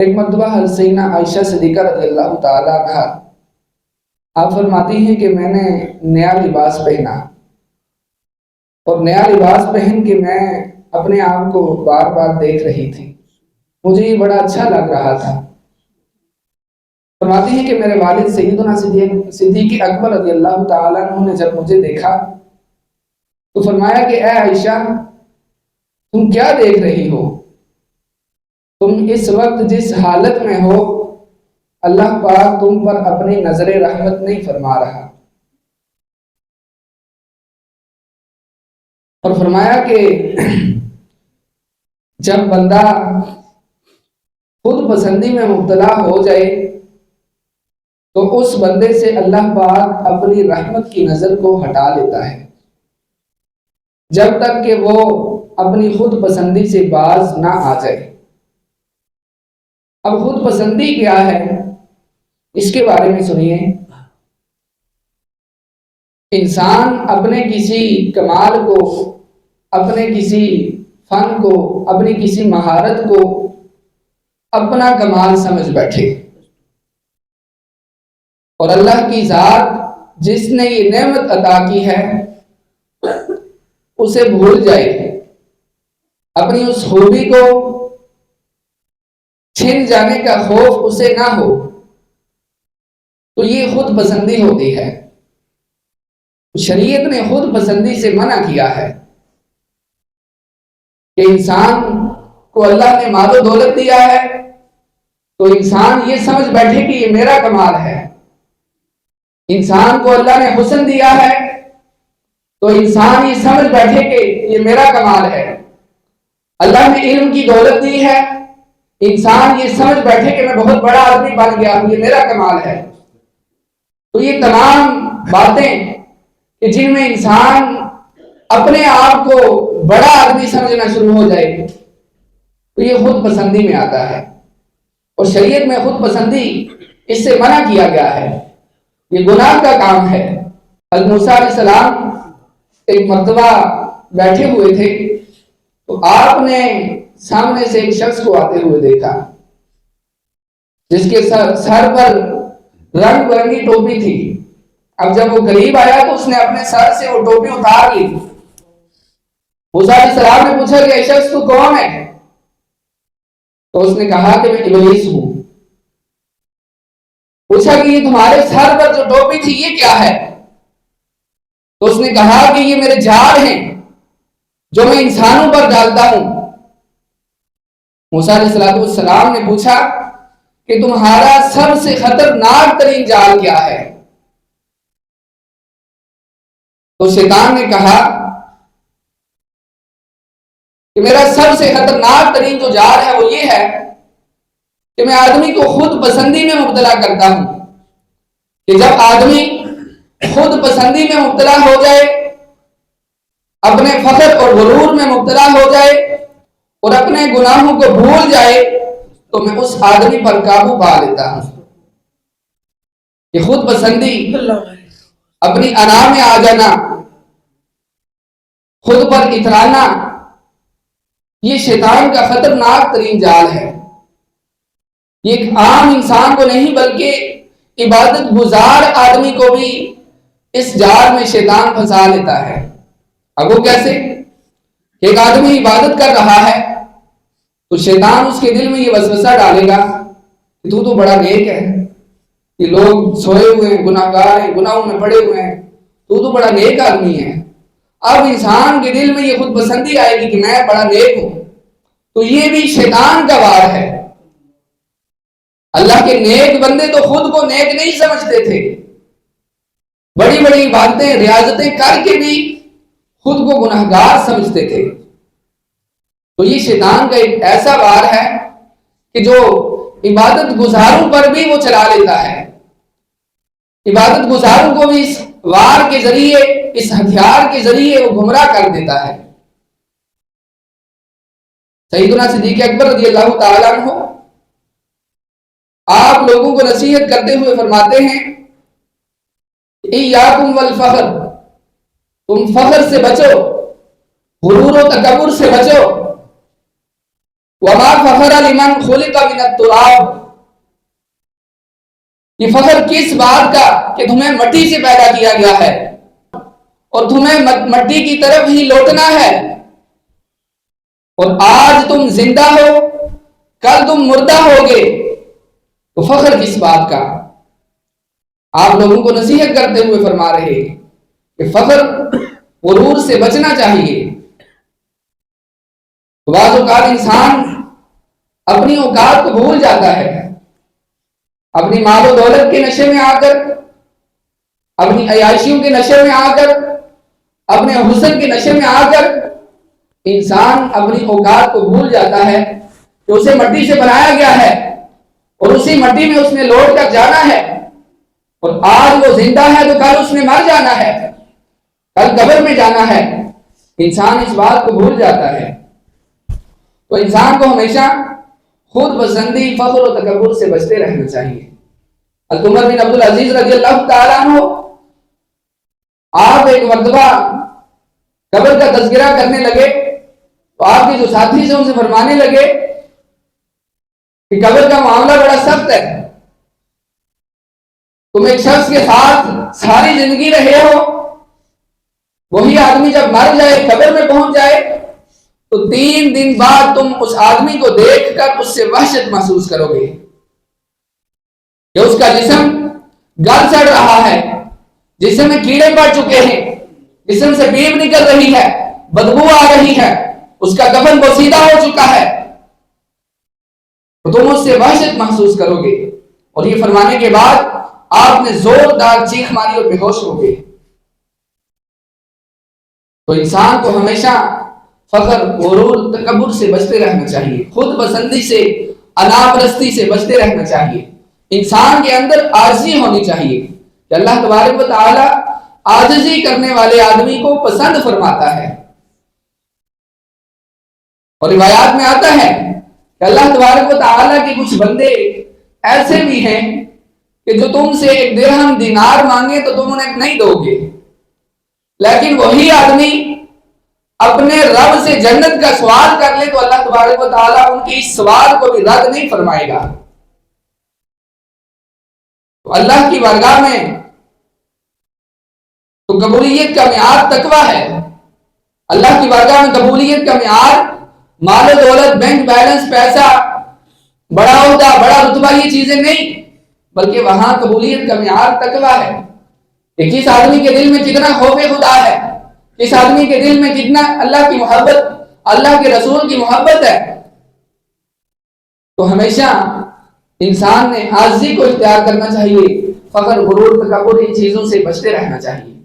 ایک مرتبہ حضرت سیدنا عائشہ صدیقہ رضی اللہ تعالیٰ عنہا آپ فرماتی ہیں کہ میں نے نیا لباس پہنا اور نیا لباس پہن کے میں اپنے آپ کو بار بار دیکھ رہی تھی، مجھے یہ بڑا اچھا لگ رہا تھا۔ فرماتی ہیں کہ میرے والد سیدنا صدیق اکبر رضی اللہ تعالیٰ عنہ نے جب مجھے دیکھا تو فرمایا کہ اے عائشہ تم کیا دیکھ رہی ہو؟ تم اس وقت جس حالت میں ہو اللہ پاک تم پر اپنی نظر رحمت نہیں فرما رہا۔ اور فرمایا کہ جب بندہ خود پسندی میں مبتلا ہو جائے تو اس بندے سے اللہ پاک اپنی رحمت کی نظر کو ہٹا لیتا ہے جب تک کہ وہ اپنی خود پسندی سے باز نہ آ جائے۔ اب خود پسندی کیا ہے اس کے بارے میں سنیے۔ انسان اپنے کسی کمال کو، اپنے کسی فن کو، اپنی کسی مہارت کو اپنا کمال سمجھ بیٹھے اور اللہ کی ذات جس نے یہ نعمت عطا کی ہے اسے بھول جائے، اپنی اس خوبی کو چھن جانے کا خوف اسے نہ ہو، تو یہ خود پسندی ہوتی ہے۔ شریعت نے خود پسندی سے منع کیا ہے کہ انسان کو اللہ نے مال و دولت دیا ہے تو انسان یہ سمجھ بیٹھے کہ یہ میرا کمال ہے۔ انسان کو اللہ نے حسن دیا ہے تو انسان یہ سمجھ بیٹھے کہ یہ میرا کمال ہے۔ اللہ نے علم کی دولت دی ہے، انسان یہ سمجھ بیٹھے کہ میں بہت بڑا آدمی بن گیا ہوں، یہ میرا کمال ہے۔ تو یہ تمام باتیں کہ جن میں انسان اپنے آپ کو بڑا آدمی سمجھنا شروع ہو جائے تو یہ خود پسندی میں آتا ہے، اور شریعت میں خود پسندی اس سے منع کیا گیا ہے، یہ گناہ کا کام ہے۔ حضرت موسیٰ علیہ السلام ایک مرتبہ بیٹھے ہوئے تھے تو آپ نے سامنے سے ایک شخص کو آتے ہوئے دیکھا جس کے سر پر رنگ برنگی ٹوپی تھی۔ اب جب وہ قریب آیا تو اس نے اپنے سر سے وہ ٹوپی اتار لی۔ موسیٰ علیہ السلام نے پوچھا کہ اے شخص تو کون ہے؟ تو اس نے کہا کہ میں ابلیس ہوں۔ پوچھا کہ یہ تمہارے سر پر جو ٹوپی تھی یہ کیا ہے؟ تو اس نے کہا کہ یہ میرے جھاڑ ہیں جو میں انسانوں پر ڈالتا ہوں۔ موسیٰ علیہ السلام نے پوچھا کہ تمہارا سب سے خطرناک ترین جال کیا ہے؟ تو شیطان نے کہا کہ میرا سب سے خطرناک ترین جو جال ہے وہ یہ ہے کہ میں آدمی کو خود پسندی میں مبتلا کرتا ہوں، کہ جب آدمی خود پسندی میں مبتلا ہو جائے، اپنے فخر اور غرور میں مبتلا ہو جائے اور اپنے گناہوں کو بھول جائے تو میں اس آدمی پر قابو پا لیتا ہوں۔ یہ خود پسندی، اپنی انا میں آ جانا، خود پر اترانا، یہ شیطان کا خطرناک ترین جال ہے۔ یہ ایک عام انسان کو نہیں بلکہ عبادت گزار آدمی کو بھی اس جال میں شیطان پھنسا لیتا ہے۔ اب وہ کیسے؟ ایک آدمی عبادت کر رہا ہے تو شیطان اس کے دل میں یہ وسوسہ ڈالے گا کہ تو بڑا نیک ہے، یہ لوگ سوئے ہوئے ہیں، گناہ گار ہیں، گناہوں میں پڑے ہوئے ہیں، تو بڑا نیک آدمی ہے۔ اب انسان کے دل میں یہ خود پسندی آئے گی کہ میں بڑا نیک ہوں، تو یہ بھی شیطان کا وار ہے۔ اللہ کے نیک بندے تو خود کو نیک نہیں سمجھتے تھے، بڑی بڑی عبادتیں ریاضتیں کر کے بھی خود کو گناہگار سمجھتے تھے۔ تو یہ شیطان کا ایک ایسا وار ہے کہ جو عبادت گزاروں پر بھی وہ چلا لیتا ہے، عبادت گزاروں کو بھی اس وار کے ذریعے، اس ہتھیار کے ذریعے وہ گمراہ کر دیتا ہے۔ سیدنا صدیق اکبر رضی اللہ تعالیٰ عنہ آپ لوگوں کو نصیحت کرتے ہوئے فرماتے ہیں ایاکم والفخر، تم فخر سے بچو، غرور و تکبر سے بچو۔ وما فخر لمن خلق من التراب، یہ فخر کس بات کا کہ تمہیں مٹی سے پیدا کیا گیا ہے اور تمہیں مٹی کی طرف ہی لوٹنا ہے، اور آج تم زندہ ہو کل تم مردہ ہوگے، تو فخر کس بات کا؟ آپ لوگوں کو نصیحت کرتے ہوئے فرما رہے کہ فخر غرور سے بچنا چاہیے۔ بعض اوقات انسان اپنی اوقات کو بھول جاتا ہے، اپنی مال و دولت کے نشے میں آ کر، اپنی عیاشیوں کے نشے میں آ کر، اپنے حسن کے نشے میں آ کر انسان اپنی اوقات کو بھول جاتا ہے کہ اسے مٹی سے بنایا گیا ہے اور اسی مٹی میں اس نے لوٹ کر جانا ہے، اور آج وہ زندہ ہے تو کل اس نے مر جانا ہے، کل قبر میں جانا ہے۔ انسان اس بات کو بھول جاتا ہے۔ تو انسان کو ہمیشہ خود پسندی، فخر و تکبر سے بچتے رہنا چاہیے۔ حضرت عمر بن عبد العزیز رضی اللہ تعالیٰ عنہ، آپ ایک مرتبہ قبر کا تذکرہ کرنے لگے تو آپ کے جو ساتھی سے ان سے فرمانے لگے کہ قبر کا معاملہ بڑا سخت ہے، تم ایک شخص کے ساتھ ساری زندگی رہے ہو، وہی آدمی جب مر جائے، قبر میں پہنچ جائے، تو 3 دن بعد تم اس آدمی کو دیکھ کر اس سے وحشت محسوس کرو گے کہ اس کا جسم گل سڑ رہا ہے، جسم میں کیڑے پڑ چکے ہیں، جسم سے پیپ نکل رہی ہے، بدبو آ رہی ہے، اس کا کفن بوسیدہ ہو چکا ہے، تو تم اس سے وحشت محسوس کرو گے۔ اور یہ فرمانے کے بعد آپ نے زوردار چیخ ماری اور بے ہوش ہو گئے۔ تو انسان کو ہمیشہ فخر، غرور، تکبر سے بچتے رہنا چاہیے، خود پسندی سے، انا پرستی سے بچتے رہنا چاہیے۔ انسان کے اندر عاجزی ہونی چاہیے کہ اللہ تبارک و تعالی عاجزی کرنے والے آدمی کو پسند فرماتا ہے۔ اور روایات میں آتا ہے کہ اللہ تبارک و تعالی کے کچھ بندے ایسے بھی ہیں کہ جو تم سے 1 درہم دینار مانگے تو تم انہیں نہیں دو گے، لیکن وہی آدمی اپنے رب سے جنت کا سوال کر لے تو اللہ تبارک و تعالیٰ ان کے اس سوال کو بھی رد نہیں فرمائے گا۔ تو اللہ کی بارگاہ میں تو قبولیت کا معیار تقویٰ ہے۔ اللہ کی بارگاہ میں قبولیت کا معیار مال و دولت، بینک بیلنس، پیسہ، بڑا عہدہ، بڑا رتبہ، یہ چیزیں نہیں، بلکہ وہاں قبولیت کا معیار تقویٰ ہے کہ کس آدمی کے دل میں کتنا خوف خدا ہے، اس آدمی کے دل میں کتنا اللہ کی محبت، اللہ کے رسول کی محبت ہے۔ تو ہمیشہ انسان نے عاجزی کو اختیار کرنا چاہیے، فخر، غرور، تکبر، ان چیزوں سے بچتے رہنا چاہیے۔